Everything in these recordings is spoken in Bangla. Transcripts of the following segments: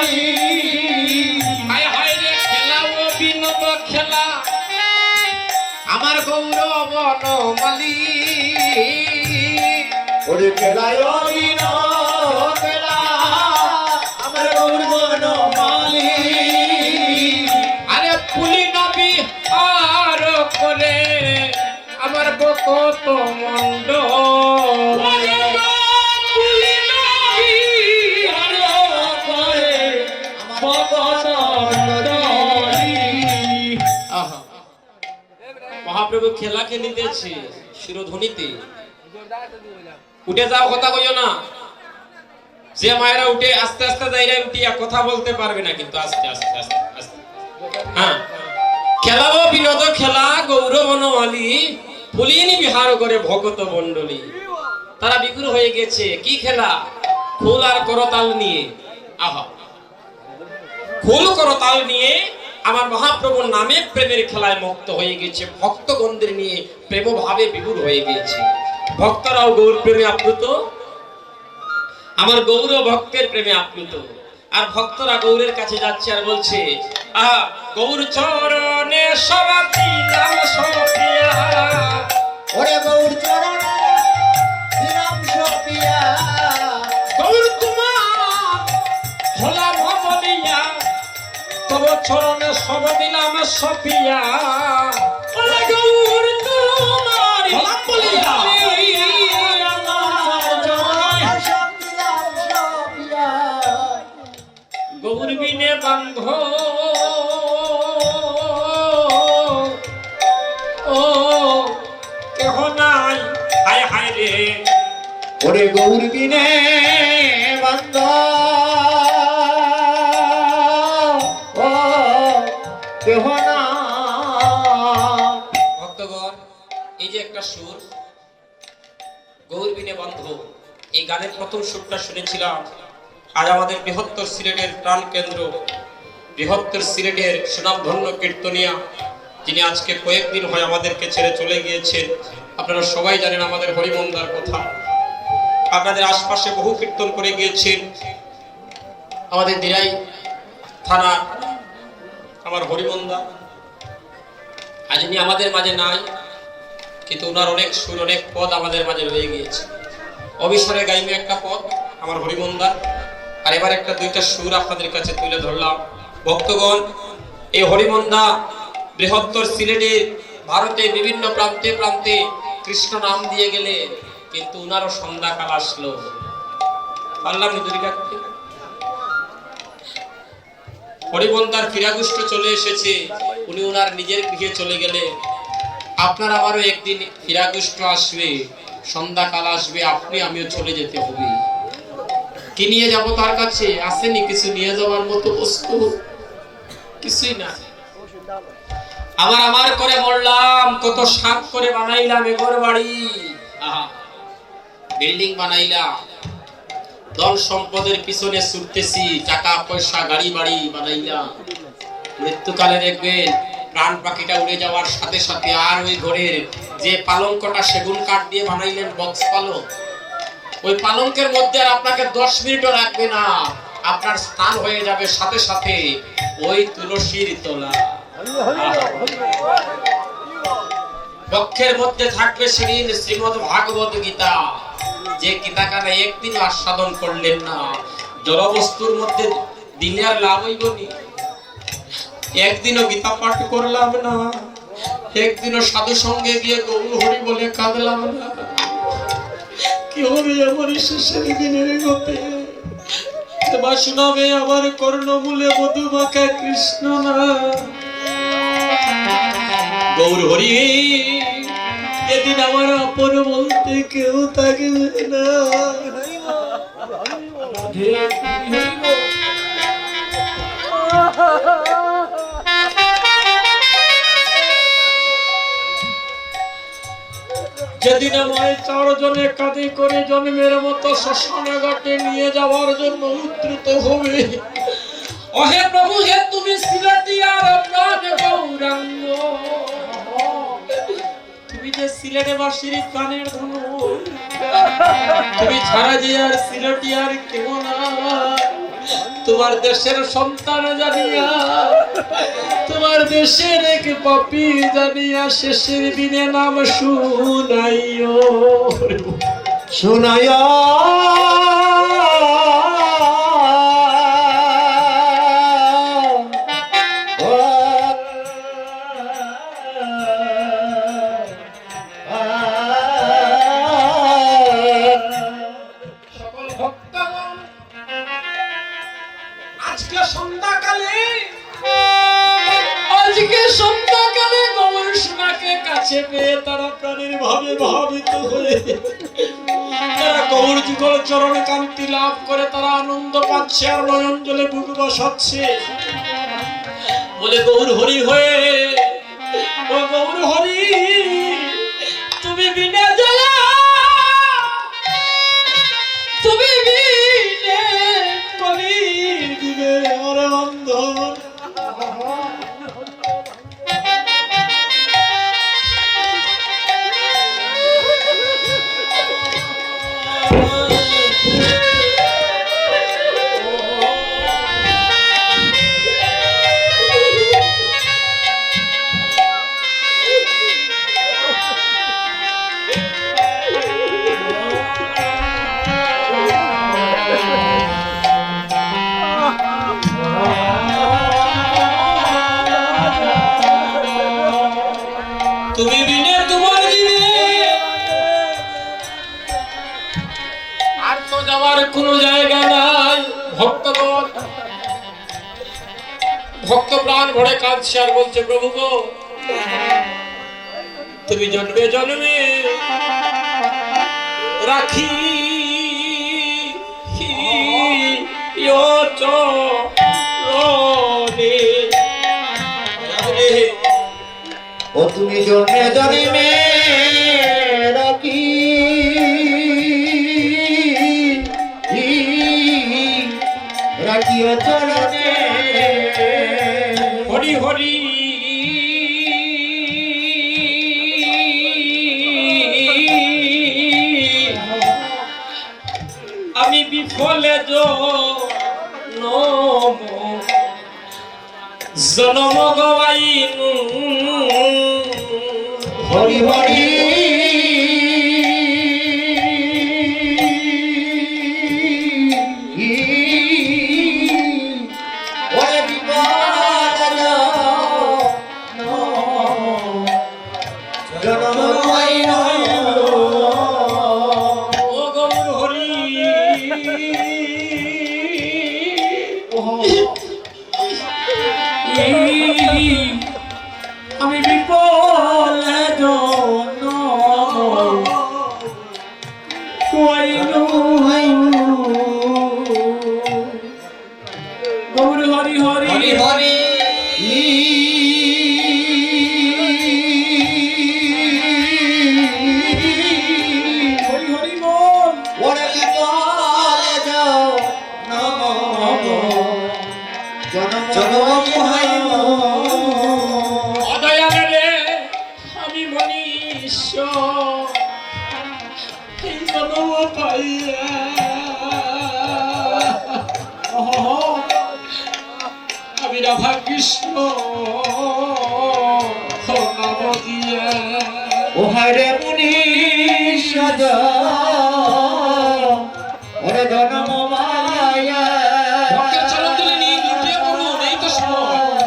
মালি হায় হায় রে খেলা ও বিনোদ খেলা আমার গৌরব মালি ওরে খেলায় বিনোদ খেলা আমার গৌরব মালি আরে পুলি নবী আর করে আমার বকত মন্ড মহাপ্রভু খেলা খেলিতেছে শিরোধ্বনিতে উঠে যাও কথা কইও না যে মায়েরা উঠে আস্তে আস্তে যাইরা উঠিয়া কথা বলতে পারবে না কিন্তু আস্তে আস্তে আস্তে আস্তে হ্যাঁ খেলাও বিনোদ খেলা গৌরব বনমালী ফুলিনী বিহার করে ভগত মণ্ডলী তারা বিগুর হয়ে গেছে কি খেলা ফুল আর করতাল নিয়ে আহা ফুল করতাল নিয়ে আমার মহাপ্রভুর নামে প্রেমের খেলায় মুক্ত হয়ে গেছে ভক্তগণদের নিয়ে প্রেম ভাবে বিগুর হয়ে গেছে ভক্তরাও গৌর প্রেমে আপ্লুত আমার গৌর ভক্তের প্রেমে আপ্লুত আর ভক্তরা গৌরের কাছে যাচ্ছে আর বলছে আহা গৌর চরণে সবাই দিলাম সপিয়া ওরে গৌর চরণে দিলাম সপিয়া গৌর তোমার হলাম বলিয়া তব চরণে সব দিলাম সপিয়া ওরে গৌর তোমার হলাম বলিয়া গৌর বিনে বান্ধ ও কেহ নাই হায় হায় রে ওরে গৌর বিনে বন্ধ ও কেহ না ভক্তগণ এই যে একটা সুর গৌর বিনে বন্ধ এই গানের প্রথম সুরটা শুনেছিলাম আজ আমাদের বৃহত্তর সিলেটের প্রাণ কেন্দ্র বৃহত্তর সিলেটের সুনামধন্য কীর্তনিয়া যিনি আজকে কয়েকদিন হয় আমাদেরকে ছেড়ে চলে গিয়েছেন আপনারা সবাই জানেন আমাদের হরিমন্দার কথা আপনাদের আশপাশে বহু কীর্তন করে গিয়েছেন আমাদের দিরাই থানা আমার হরিমন্দা আজ উনি আমাদের মাঝে নাই কিন্তু ওনার অনেক সুর অনেক পদ আমাদের মাঝে রয়ে গিয়েছে অবিসরে গাইমে একটা পদ আমার হরিমন্দা আর এবার একটা দুইটা সুর আপনাদের কাছে তুলে ধরলাম ভক্তগণ এই হরিমন্দা বৃহত্তর সিলেটের ভারতে বিভিন্ন প্রান্তে প্রান্তে কৃষ্ণ নাম দিয়ে গেলে কিন্তু উনারও সন্ধ্যাকাল আসলো পারলাম দুই রাখতে হরিমন্দার ফিরাগুষ্ট চলে এসেছে উনি ওনার নিজের গৃহে চলে গেলে আপনার আবারও একদিন ফিরাগুষ্ট আসবে সন্ধ্যাকাল আসবে আপনি আমিও চলে যেতে হবে কি নিয়ে যাব তার কাছে আসেনি কিছু নিয়ে যাওয়ার মতো বস্তু কিছুই না আমার করে বললাম কত শাক করে বানাইলাম এগর বাড়ি বিল্ডিং বানাইলাম ধন সম্পদের পিছনে ছুটতেছি টাকা পয়সা গাড়ি বাড়ি বানাইলাম মৃত্যুকালে দেখবেন প্রাণ পাখিটা উড়ে যাওয়ার সাথে সাথে আর ওই ঘরের যে পালঙ্কটা সেগুন কাঠ দিয়ে বানাইলেন বক্স পালঙ্ক ওই পালঙ্কের মধ্যে আর আপনাকে 10 মিনিটও রাখবে না আপনার স্থান হয়ে যাবে সাথে সাথে ওই তুলসীর তলা বক্ষের মধ্যে থাকবে সেদিন শ্রীমদ ভাগবত গীতা যে গীতাখানা একদিন আস্বাদন করলেন না জড়বস্তুর মধ্যে দিলে আর লাভ হইব নি একদিনও গীতা পাঠ করলাম না একদিনও সাধু সঙ্গে গিয়ে গৌর হরি বলে কাঁদলাম না কি হবে আমার শেষের দিনের গতে তোমা শোনাবে আমার কর্ণমূলে মধুমাখা কৃষ্ণ না গৌর হরি এদিন আমার আপন বলতে কেউ থাকবে না যেদিন আমায় 4 জনে কাঁধে করে জন্মের মতো শ্মশানে ঘাটে নিয়ে যাওয়ার জন্য উদ্যত হবে ওহে প্রভু হে তুমি সিলেটিয়ার প্রাণ গৌরাঙ্গ তুমি যে সিলেটে বাসির কানের ধনু তুমি ছাড়া যে আর সিলেটিয়ার কেউ না তোমার দেশের সন্তান জানিয়া, তোমার দেশের এক পাপী জানিয়া শেষের দিনে নাম শুনাইও। শুনায় সকল ভক্তগণ, আজকে সন্ধ্যাকালে গৌর সোনাকে কাছে পেয়ে তারা প্রাণের ভাবে ভাবিত হয়ে তারা গৌর যুগল চরণে কান্তি লাভ করে তারা আনন্দ পাচ্ছে আর নয়ন জলে বুক বসাচ্ছে বলে গৌর হরি হয়ে, ও গৌর হরি তুমি বিনা জ্বালা, তুমি বিনে কলি দিবে ওরে বন্ধন। তুমি বিনে তোমার দিবে আর তো যাওয়ার কোনো জায়গা নাই। ভক্তগণ, ভক্ত প্রাণ ভরে কাঁদছে আর বলছে প্রভু গো, তুমি জন্মে জন্মে রাখি ও তুমি জন্মে জন্মে রাখি রাখিও চরণে হরি হরি আমি বিফলে জনম গবাইনু হরি হরি ওরে বিপদ জনম হইল ও গৌর হরি আমি বিপলে জনম কইনু গৌর হরি হরি হরি হরি হরি হরি বল। ওরে বিপদ জনম হইল অদয়ালে আমি মনীষ এই জনম পাইয়া আমি রাধা কৃষ্ণ নাম দিয়া ওহারে মুনি সজ ওরে জনম মায়া ভক্তের চরণ তুলে নিয়ে লুটিয়ে পড়ুন, এই তো সময়।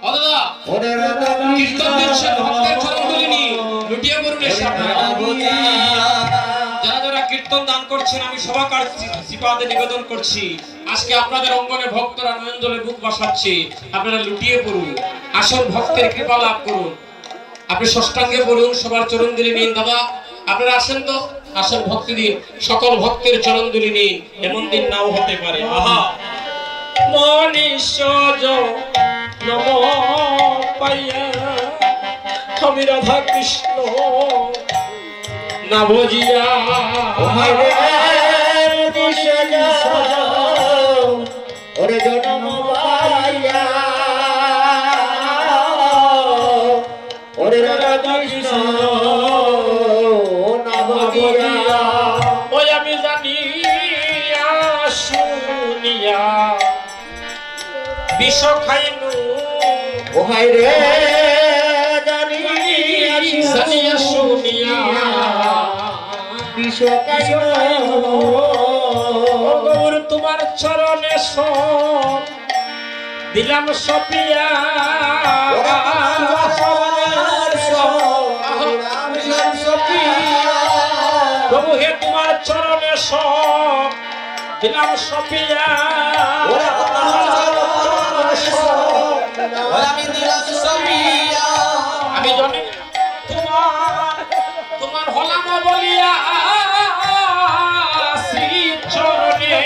ও দাদা, ওরে কীর্তন দিচ্ছে, ভক্তের চরণ তুলে নিয়ে লুটিয়ে পড়ুন এসে আপনারা। যারা যারা কীর্তন দান করছেন আমি সবার কাছে শ্রীপাদে নিবেদন করছি, আজকে আপনাদের অঙ্গনে ভক্তরা নয়ন জলে বুক বসাচ্ছে, আপনারা লুটিয়ে পড়ুন, আসল ভক্তের কৃপা লাভ করুন। আপনি ষষ্ঠাঙ্গে পড়ুন, সবার চরণ দিলে নিন। দাদা আপনারা আসেন তো, আসল ভক্তি দিন, সকল ভক্তের চরণ দিলে নিন, এমন দিন নাও হতে পারে। আহা মনীষ নম পাইয়া আমি রাধা কৃষ্ণ না বুঝিয়া ওহারে মুনি সজ ওরে জনম মায়া ওরে রাধা কৃষ্ণ নাম দিয়া ওই আমি জানিয়া শুনিয়া বিষ খাইনু ওহাই রে জানিয়া জানিয়া শুনিয়া বিষ খাইনু গৌর তোমার চরণে সব দিলাম সপিয়া প্রভু হে তোমার চরণে সব দিলাম সপিয়া আমি জানি তোমার হলাম বলিয়া শ্রী চরণে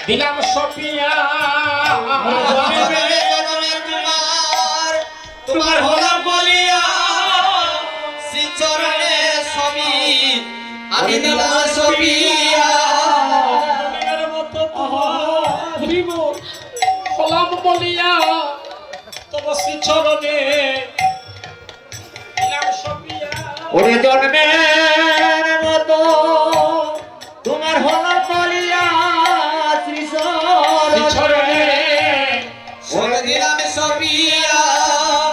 দিলাম সপিয়া তোমার হলাম বলিয়া শ্রী চরণে সবই আমি দিলাম সবিয়া হলাম বলিয়া তোমার শ্রী চরণে দিলাম সপিয়া ওরে জন্মের মতো তোমার হলো বলিয়া শ্রী চরণে ওরে দিলাম সবিয়া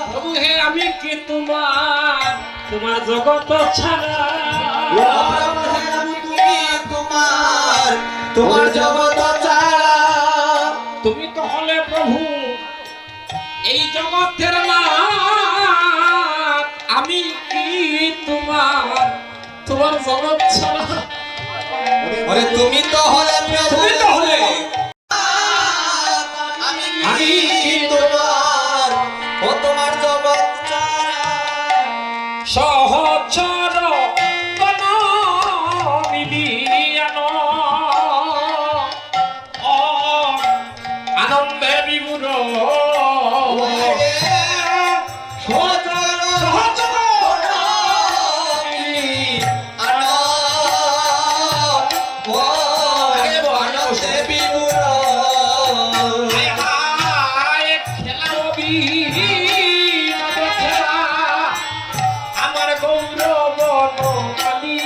প্রভু হে আমি কি তোমার জগৎ ছাড়া তোমার জগৎ ছাড়া তুমি তো হলে প্রভু এই জগতের না আমি কি তোমার জগৎ ছাড়া ওরে তুমি তো হলে তুমি তো হলে আমি কি তোমার ও তোমার জগৎ ছাড়া সহচর কোন মিলিয়ান আনন্দে বিভুর আমার গৌরব কালী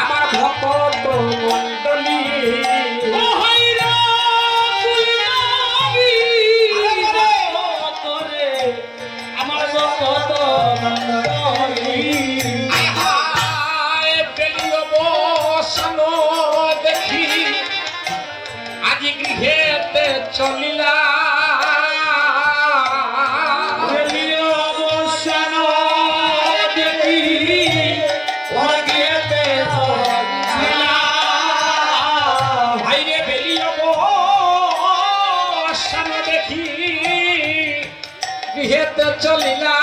আমার ভক্ত মন্ডলী আমার ভক্ত মন্ডলী দেখি আজি গৃহেতে চলিলা ভাইরে বেলিয়ে বসানো দেখি গৃহেতে চলিলা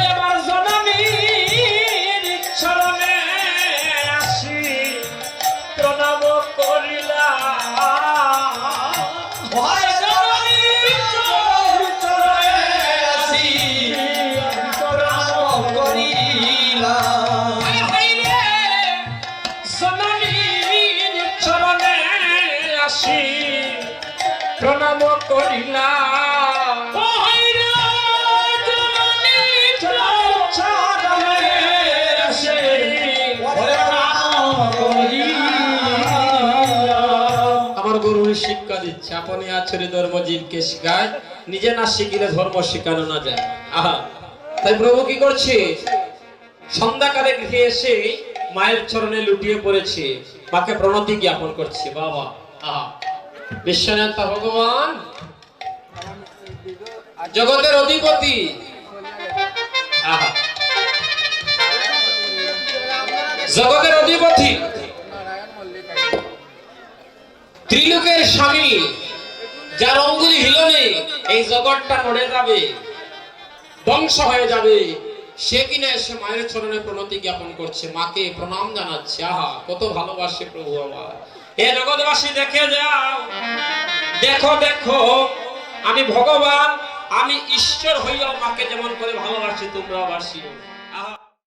এবার জননীর চরণে আসি প্রণাম করিলা জননীর চরণে আসি প্রণাম করিলা আমার গুরুর শিক্ষা দিচ্ছে আপনি আচরে ধর্ম জীবকে শিখায় নিজে না শিখিলে ধর্ম শিখানো না যায় আহা তাই প্রভু কি করছে সন্ধ্যাকালে গৃহে এসে মায়ের চরণে লুটিয়ে পড়েছে মাকে প্রণতি জ্ঞাপন করছে বাবা আহা বিশ্বনেতা ভগবান জগতের অধিপতি আহা জগতের অধিপতি ত্রিলোকের স্বামী যার অঙ্গুলি হিলনে এই জগৎটা নড়ে যাবে ধ্বংস হয়ে যাবে সে কিনা এসে মায়ের চরণে প্রণতি জ্ঞাপন করছে মাকে প্রণাম জানাচ্ছে আহা কত ভালোবাসে প্রভু আমার হে জগৎবাসী দেখে যাও দেখো দেখো আমি ভগবান আমি ঈশ্বর হইয়াও মাকে যেমন করে ভালোবাসি তোমরাও বাসিও।